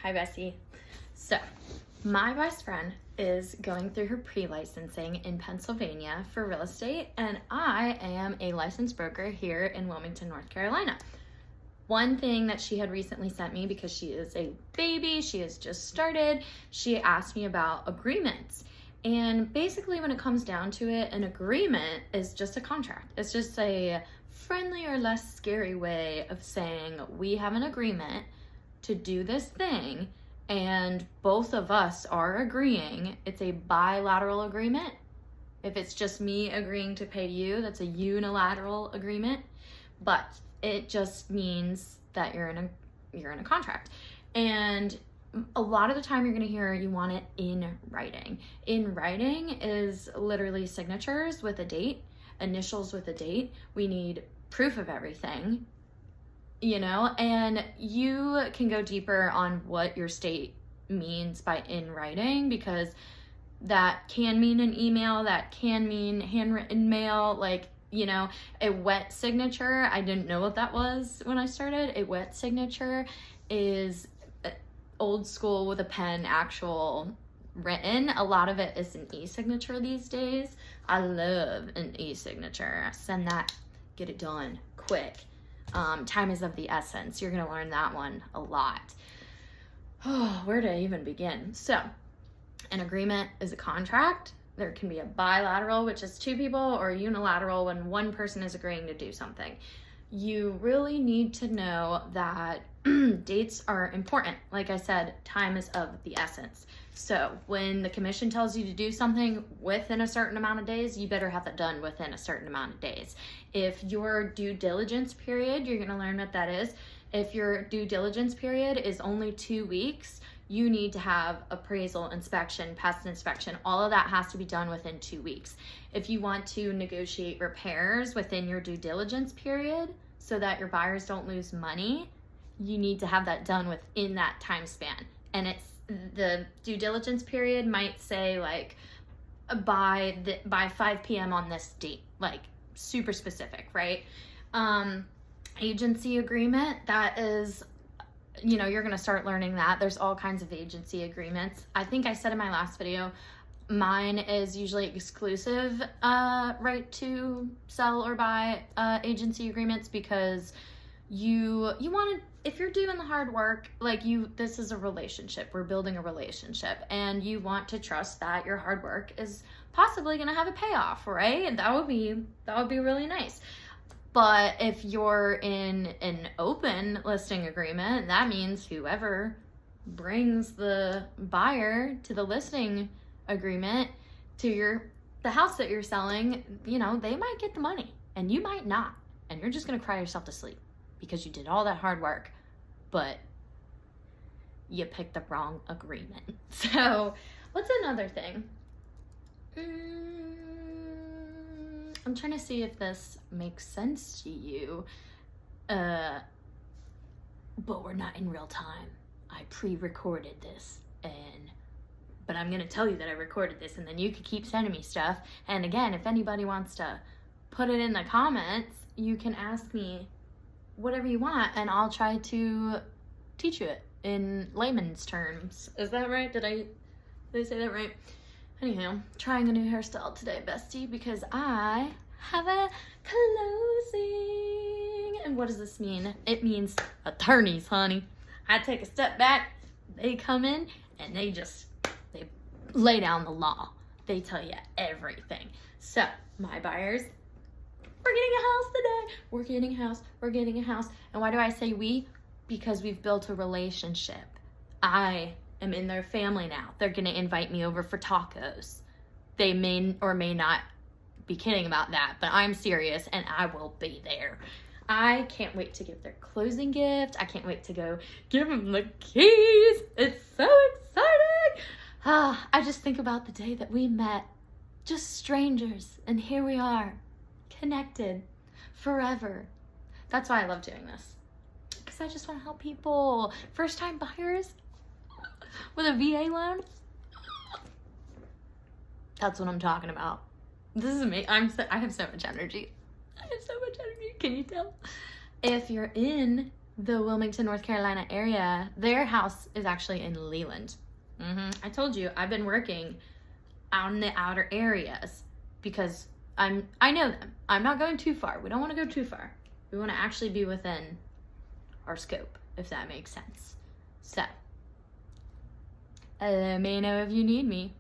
Hi, bestie. So, my best friend is going through her pre-licensing in Pennsylvania for real estate, and I am a licensed broker here in Wilmington, North Carolina. One thing that she had recently sent me, because she is a baby, she has just started, she asked me about agreements. And basically when it comes down to it, an agreement is just a contract. It's just a friendly or less scary way of saying we have an agreement to do this thing and both of us are agreeing. It's a bilateral agreement. If it's just me agreeing to pay you, that's a unilateral agreement. But it just means that you're in a contract. And a lot of the time you're going to hear you want it in writing. In writing is literally signatures with a date, initials with a date. We need proof of everything, and you can go deeper on what your state means by in writing, because that can mean an email, that can mean handwritten mail, a wet signature. I didn't know what that was when I started. A wet signature is old school with a pen, actual written. A lot of it is an e-signature these days. I love an e-signature. Send that, get it done quick. Time is of the essence. You're gonna learn that one a lot. Oh, where to even begin? So, an agreement is a contract. There can be a bilateral, which is two people, or a unilateral when one person is agreeing to do something. You really need to know that dates are important. Like I said, time is of the essence. So when the commission tells you to do something within a certain amount of days, you better have it done within a certain amount of days. If your due diligence period, you're going to learn what that is. If your due diligence period is only 2 weeks, you need to have appraisal, inspection, pest inspection. All of that has to be done within 2 weeks. If you want to negotiate repairs within your due diligence period so that your buyers don't lose money, you need to have that done within that time span. And it's the due diligence period might say by 5 p.m. on this date, super specific, right? Agency agreement, that is, you're going to start learning that. There's all kinds of agency agreements. I think I said in my last video, mine is usually exclusive right to sell or buy agency agreements, because you want to, if you're doing the hard work, this is a relationship. We're building a relationship, and you want to trust that your hard work is possibly going to have a payoff, right? And that would be really nice. But if you're in an open listing agreement, that means whoever brings the buyer to the listing agreement to the house that you're selling, they might get the money and you might not. And you're just going to cry yourself to sleep because you did all that hard work, but you picked the wrong agreement. So what's another thing? I'm trying to see if this makes sense to you, but we're not in real time. I pre-recorded this, but I'm gonna tell you that I recorded this, and then you could keep sending me stuff. And again, if anybody wants to put it in the comments, you can ask me whatever you want, and I'll try to teach you it in layman's terms. Is that right? Did I say that right? Anyhow, trying a new hairstyle today, bestie, because I have a closing. And what does this mean? It means attorneys, honey. I take a step back, they come in, and they lay down the law. They tell you everything. So, my buyers, we're getting a house today. We're getting a house. And why do I say we? Because we've built a relationship. I am in their family now. They're gonna invite me over for tacos. They may or may not be kidding about that, but I'm serious and I will be there. I can't wait to give their closing gift. I can't wait to go give them the keys. It's so exciting. I just think about the day that we met, just strangers, and here we are, connected forever. That's why I love doing this, because I just want to help people. First time buyers with a VA loan. That's what I'm talking about. This is me. I have so much energy. Can you tell? If you're in the Wilmington, North Carolina area, their house is actually in Leland. I told you, I've been working out in the outer areas because I know them. I'm not going too far. We don't want to go too far. We want to actually be within our scope, if that makes sense. So, let me know if you need me.